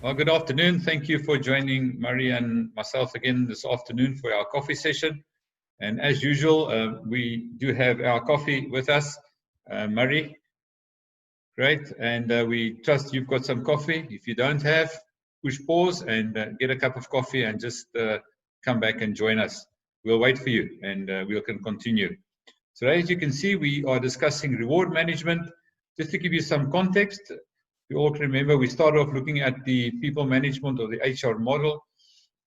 Well, good afternoon. Thank you for joining Murray and myself again this afternoon for our coffee session. And as usual, we do have our coffee with us. Murray, great. And we trust you've got some coffee. If you don't have, push pause and get a cup of coffee and just come back and join us. We'll wait for you and we can continue. So as you can see, we are discussing reward management. Just to give you some context, you all can remember we started off looking at the people management or the HR model.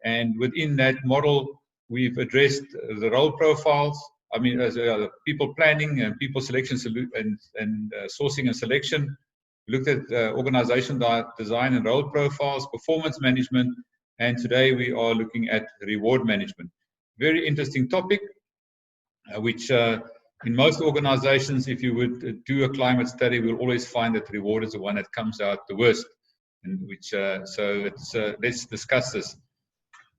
And within that model, we've addressed the role profiles. I mean, as people planning and people selection and sourcing and selection. We looked at organization design and role profiles, performance management, and today we are looking at reward management. Very interesting topic, which in most organizations, if you would do a climate study, we'll always find that reward is the one that comes out the worst. And which let's discuss this.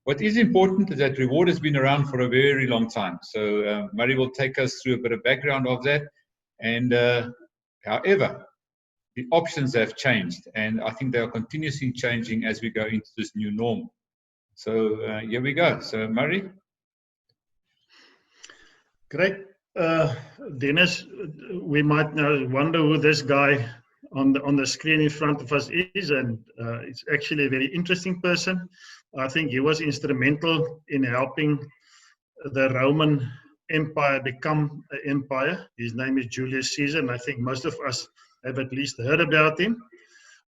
What is important is that reward has been around for a very long time. So Murray will take us through a bit of background of that. And however, the options have changed, and I think they are continuously changing as we go into this new norm. So here we go. So Murray. Great. Dennis, we might now wonder who this guy on the screen in front of us is, and it's actually a very interesting person. I think he was instrumental in helping the Roman Empire become an empire. His name is Julius Caesar, and I think most of us have at least heard about him.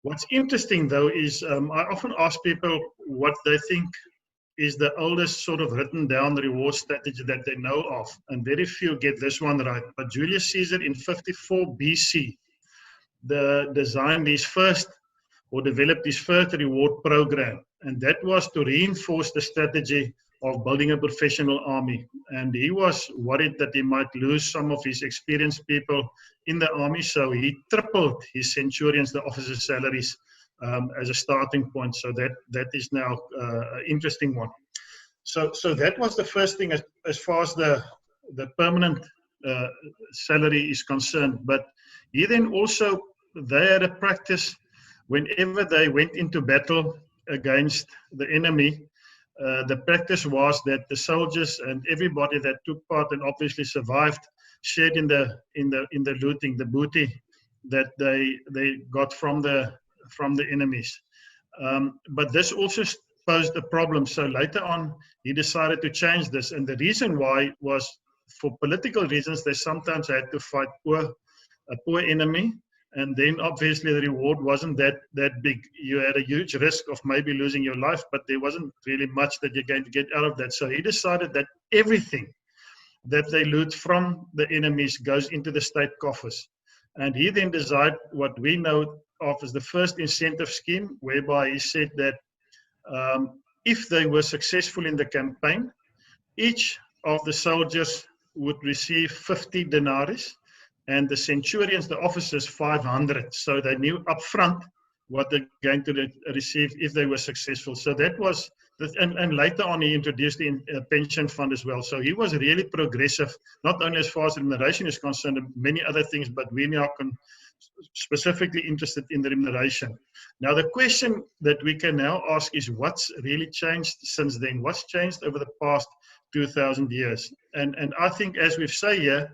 What's interesting, though, is I often ask people what they think is the oldest sort of written down reward strategy that they know of, and very few get this one right. But Julius Caesar in 54 BC designed his first or developed his first reward program, and that was to reinforce the strategy of building a professional army. And he was worried that he might lose some of his experienced people in the army, so he tripled his centurions, the officers' salaries, as a starting point. So that is now an interesting one. So that was the first thing as far as the permanent salary is concerned. But he then also, they had a practice whenever they went into battle against the enemy. The practice was that the soldiers and everybody that took part and obviously survived shared in the looting, the booty that they got from the enemies. But this also posed a problem. So later on, he decided to change this. And the reason why was for political reasons. They sometimes had to fight a poor enemy. And then obviously the reward wasn't that big. You had a huge risk of maybe losing your life, but there wasn't really much that you're going to get out of that. So he decided that everything that they loot from the enemies goes into the state coffers. And he then designed what we know of as the first incentive scheme, whereby he said that if they were successful in the campaign, each of the soldiers would receive 50 denarii, and the centurions, the officers, 500. So they knew up front what they're going to receive if they were successful. So that was, and later on he introduced the pension fund as well. So he was really progressive, not only as far as remuneration is concerned, many other things, but we now can specifically interested in the remuneration. Now the question that we can now ask is what's really changed since then? What's changed over the past 2,000 years? And I think, as we've said here,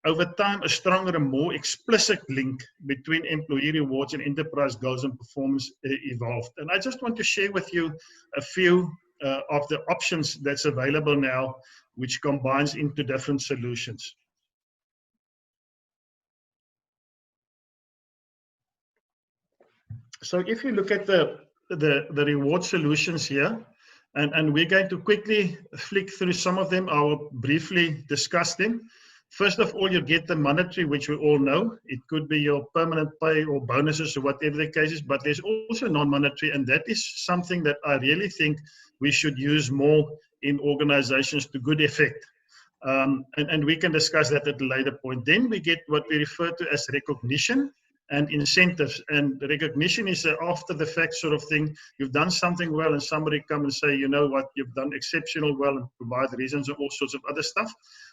over time, a stronger and more explicit link between employee rewards and enterprise goals and performance evolved. And I just want to share with you a few of the options that's available now, which combines into different solutions. So if you look at the reward solutions here, and we're going to quickly flick through some of them, I will briefly discuss them. First of all, you get the monetary, which we all know. It could be your permanent pay or bonuses or whatever the case is, but there's also non-monetary, and that is something that I really think we should use more in organizations to good effect. And we can discuss that at a later point. Then we get what we refer to as recognition and incentives. And recognition is after the fact sort of thing. You've done something well and somebody come and say, you know what, you've done exceptional well, and provide reasons and all sorts of other stuff.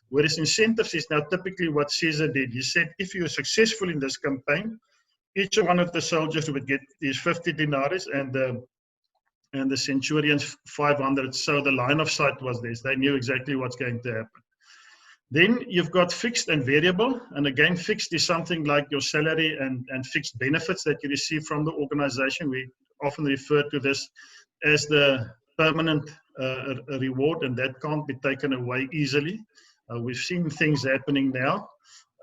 Whereas incentives is now typically what Caesar did. He said, if you're successful in this campaign, each one of the soldiers would get these 50 denarii, and and the Centurions 500. So the line of sight was this. They knew exactly what's going to happen. Then you've got fixed and variable. And again, fixed is something like your salary and fixed benefits that you receive from the organization. We often refer to this as the permanent reward, and that can't be taken away easily. We've seen things happening now.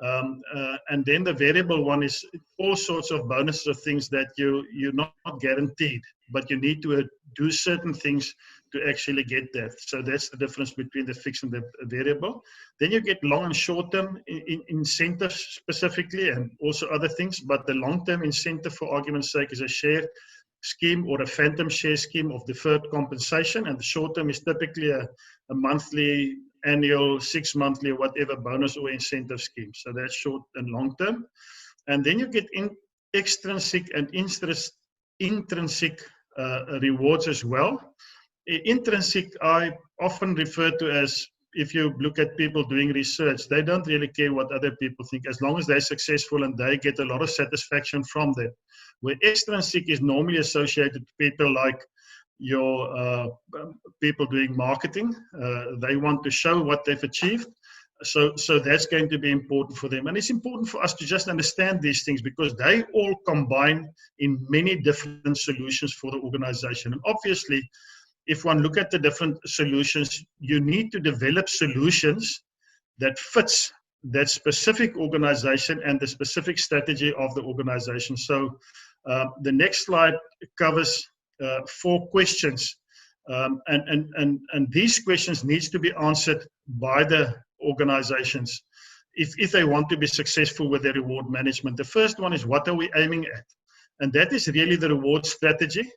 And then the variable one is all sorts of bonuses of things that you're not guaranteed, but you need to do certain things to actually get that. So that's the difference between the fixed and the variable. Then you get long and short-term incentives specifically, and also other things. But the long-term incentive, for argument's sake, is a share scheme or a phantom share scheme of deferred compensation, and the short-term is typically a monthly, annual, 6 monthly, or whatever bonus or incentive scheme. So that's short and long-term. And then you get extrinsic and intrinsic rewards as well. Intrinsic, I often refer to as, if you look at people doing research, they don't really care what other people think, as long as they're successful and they get a lot of satisfaction from that. Where extrinsic is normally associated to people like your people doing marketing. They want to show what they've achieved. So that's going to be important for them. And it's important for us to just understand these things, because they all combine in many different solutions for the organization. And obviously, if one look at the different solutions, you need to develop solutions that fits that specific organization and the specific strategy of the organization. So the next slide covers 4 questions. And these questions needs to be answered by the organizations if they want to be successful with their reward management. The first one is, what are we aiming at? And that is really the reward strategy.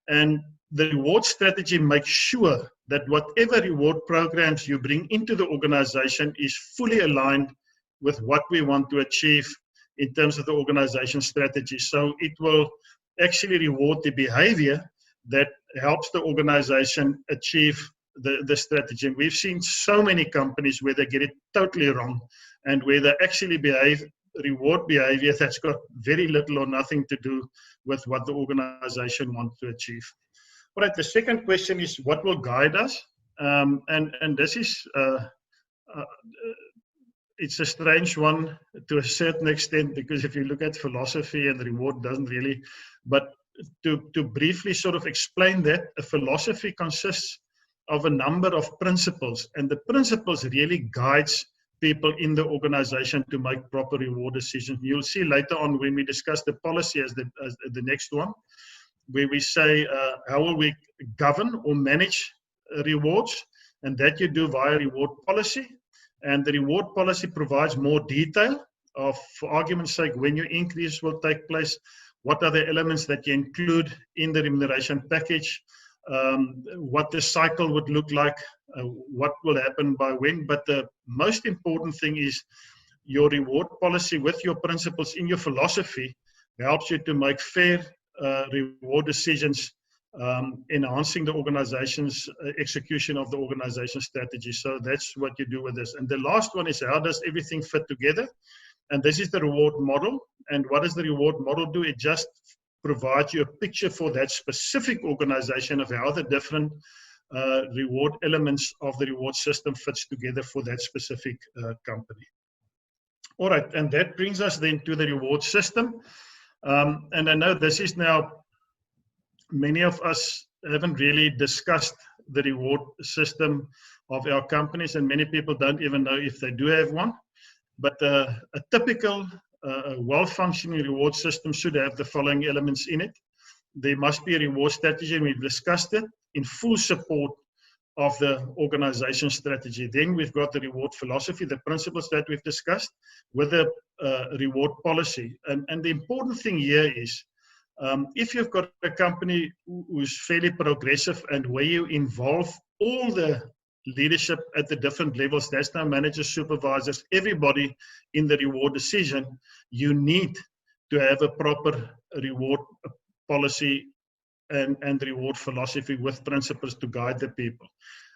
And the reward strategy makes sure that whatever reward programs you bring into the organization is fully aligned with what we want to achieve in terms of the organization strategy. So it will actually reward the behavior that helps the organization achieve the strategy. And we've seen so many companies where they get it totally wrong, and where they actually reward behavior that's got very little or nothing to do with what the organization wants to achieve. All right, the second question is, what will guide us? And this is, it's a strange one to a certain extent, because if you look at philosophy, and reward doesn't really, but to briefly sort of explain that, a philosophy consists of a number of principles, and the principles really guides people in the organization to make proper reward decisions. You'll see later on when we discuss the policy as the next one, where we say how will we govern or manage rewards, and that you do via reward policy. And the reward policy provides more detail of, for argument's sake, when your increase will take place, what are the elements that you include in the remuneration package, what the cycle would look like, what will happen by when. But the most important thing is your reward policy with your principles in your philosophy helps you to make fair reward decisions, enhancing the organization's execution of the organization's strategy. So that's what you do with this. And the last one is, how does everything fit together? And this is the reward model. And what does the reward model do? It just provides you a picture for that specific organization of how the different reward elements of the reward system fits together for that specific company. All right, and that brings us then to the reward system. And I know this is now, many of us haven't really discussed the reward system of our companies, and many people don't even know if they do have one. But a typical well-functioning reward system should have the following elements in it. There must be a reward strategy, and we've discussed it, in full support of the organization strategy. Then we've got the reward philosophy, the principles that we've discussed, with the reward policy. And the important thing here is, if you've got a company who's fairly progressive and where you involve all the leadership at the different levels, that's now managers, supervisors, everybody in the reward decision, you need to have a proper reward policy and reward philosophy with principles to guide the people.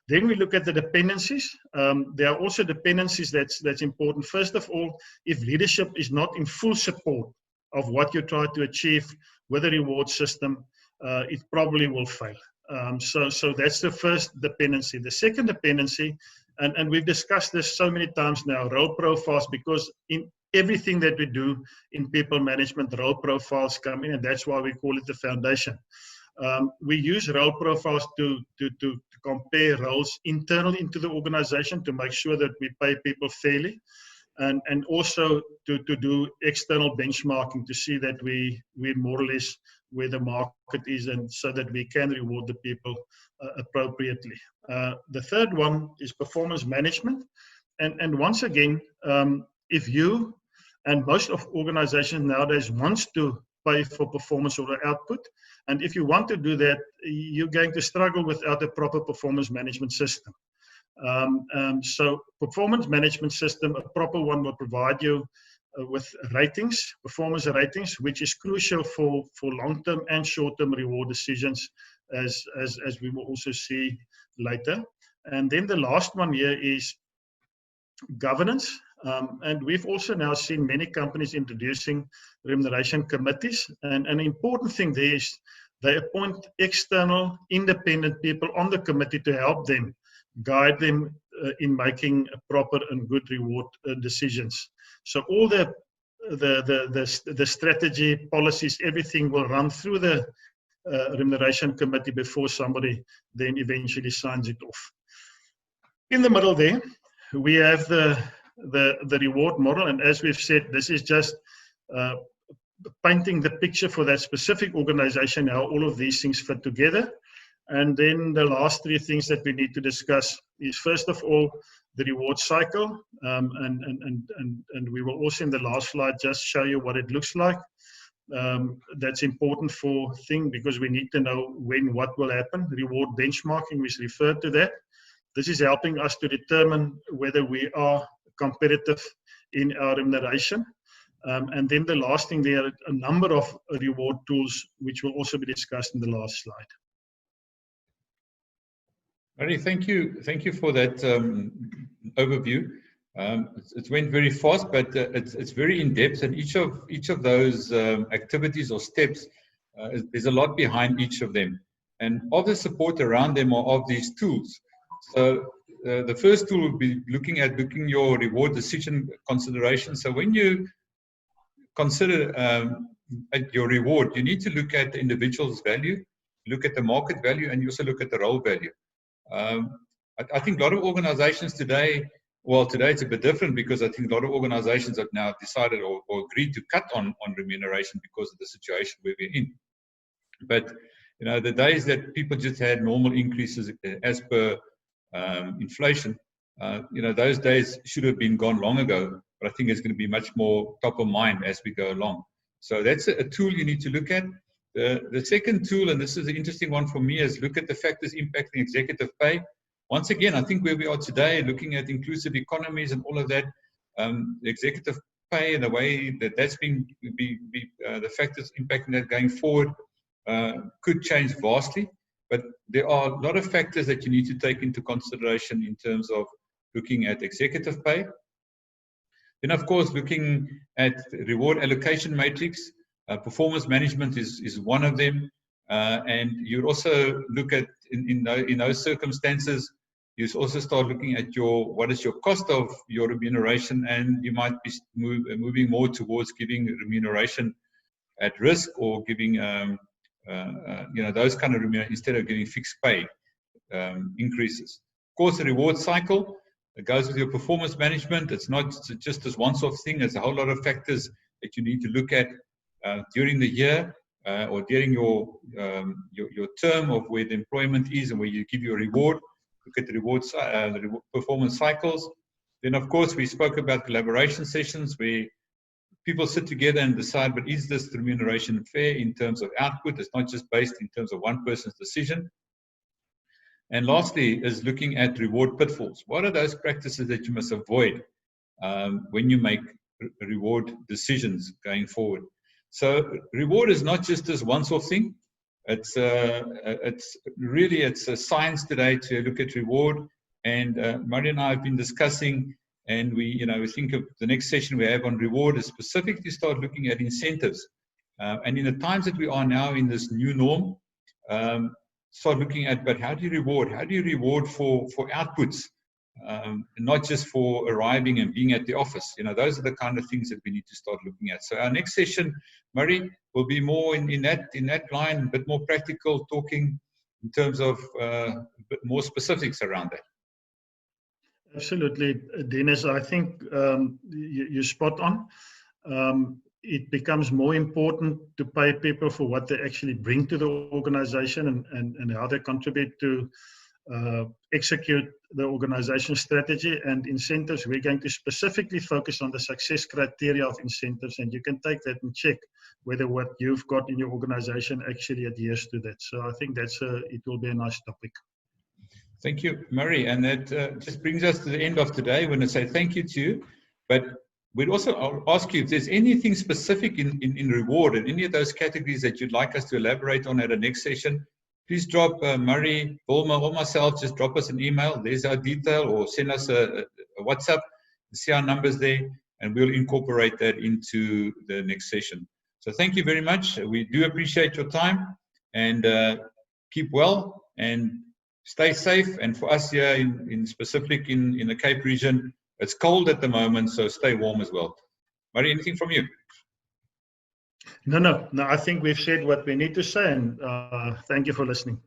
Then we look at the dependencies. There are also dependencies that's important. First of all, if leadership is not in full support of what you try to achieve with a reward system, it probably will fail. So that's the first dependency. The second dependency, and we've discussed this so many times now, role profiles, because in everything that we do in people management, role profiles come in, and that's why we call it the foundation. We use role profiles to compare roles internal into the organization to make sure that we pay people fairly, and also to do external benchmarking to see that we're more or less where the market is, and so that we can reward the people appropriately. The third one is performance management. And once again, if you, and most of organizations nowadays wants to pay for performance or output, and if you want to do that, you're going to struggle without a proper performance management system. So performance management system, a proper one, will provide you with ratings, performance ratings, which is crucial for long-term and short-term reward decisions, as we will also see later. And then the last one here is governance. And we've also now seen many companies introducing remuneration committees. And an important thing there is they appoint external independent people on the committee to help them, guide them in making proper and good reward decisions. So all the strategy, policies, everything will run through the remuneration committee before somebody then eventually signs it off. In the middle there, we have the reward model, and as we've said, this is just painting the picture for that specific organization, how all of these things fit together. And then the last three things that we need to discuss is, first of all, the reward cycle, and we will also in the last slide just show you what it looks like. That's important for thing, because we need to know when what will happen. Reward benchmarking, we referred to that. This is helping us to determine whether we are competitive in our remuneration. And then the last thing, there are a number of reward tools which will also be discussed in the last slide. Murray, thank you for that overview. It went very fast, but it's very in depth, and each of those activities or steps, there's a lot behind each of them, and of the support around them are of these tools. So the first tool will be looking your reward decision consideration. So when you consider at your reward, you need to look at the individual's value, look at the market value, and you also look at the role value. I think a lot of organizations today, well, today it's a bit different, because I think a lot of organizations have now decided or agreed to cut on remuneration because of the situation where we're in. But you know, the days that people just had normal increases as per inflation, you know, those days should have been gone long ago. But I think it's going to be much more top of mind as we go along. So that's a tool you need to look at. The second tool, and this is an interesting one for me, is look at the factors impacting executive pay. Once again, I think where we are today, looking at inclusive economies and all of that, the executive pay and the way that that's been the factors impacting that going forward could change vastly. But there are a lot of factors that you need to take into consideration in terms of looking at executive pay. Then, of course, looking at reward allocation matrix. Performance management is one of them, and you also look at in those circumstances, you also start looking at what is your cost of your remuneration, and you might be moving more towards giving remuneration at risk, or giving you know, those kind of remuneration instead of giving fixed pay increases. Of course, the reward cycle, it goes with your performance management. It's not just this one-off thing. There's a whole lot of factors that you need to look at during the year or during your term of where the employment is and where you give your reward. Look at the the performance cycles. Then, of course, we spoke about collaboration sessions where people sit together and decide, but is this remuneration fair in terms of output? It's not just based in terms of one person's decision. And lastly is looking at reward pitfalls. What are those practices that you must avoid when you make reward decisions going forward? So reward is not just this one-off thing. It's really a science today to look at reward. And Murray and I have been discussing, and we think of the next session we have on reward is specifically start looking at incentives. And in the times that we are now in this new norm, start looking at, but how do you reward? How do you reward for outputs, not just for arriving and being at the office? Those are the kind of things that we need to start looking at. So our next session, Murray, will be more in that line, a bit more practical, talking in terms of a bit more specifics around that. Absolutely, Dennis. I think you're spot on. It becomes more important to pay people for what they actually bring to the organization and how they contribute to execute the organization strategy and incentives. We're going to specifically focus on the success criteria of incentives, and you can take that and check whether what you've got in your organization actually adheres to that. So I think it will be a nice topic. Thank you, Murray. And that just brings us to the end of today. I want to say thank you to you, but we'd also ask you if there's anything specific in reward and any of those categories that you'd like us to elaborate on at our next session. Please drop Murray, Wilma, or myself, just drop us an email. There's our detail, or send us a WhatsApp. See our numbers there, and we'll incorporate that into the next session. So thank you very much. We do appreciate your time, and keep well and stay safe. And for us here in specific in the Cape region, it's cold at the moment, so stay warm as well. Murray, anything from you? No, I think we've said what we need to say, and thank you for listening.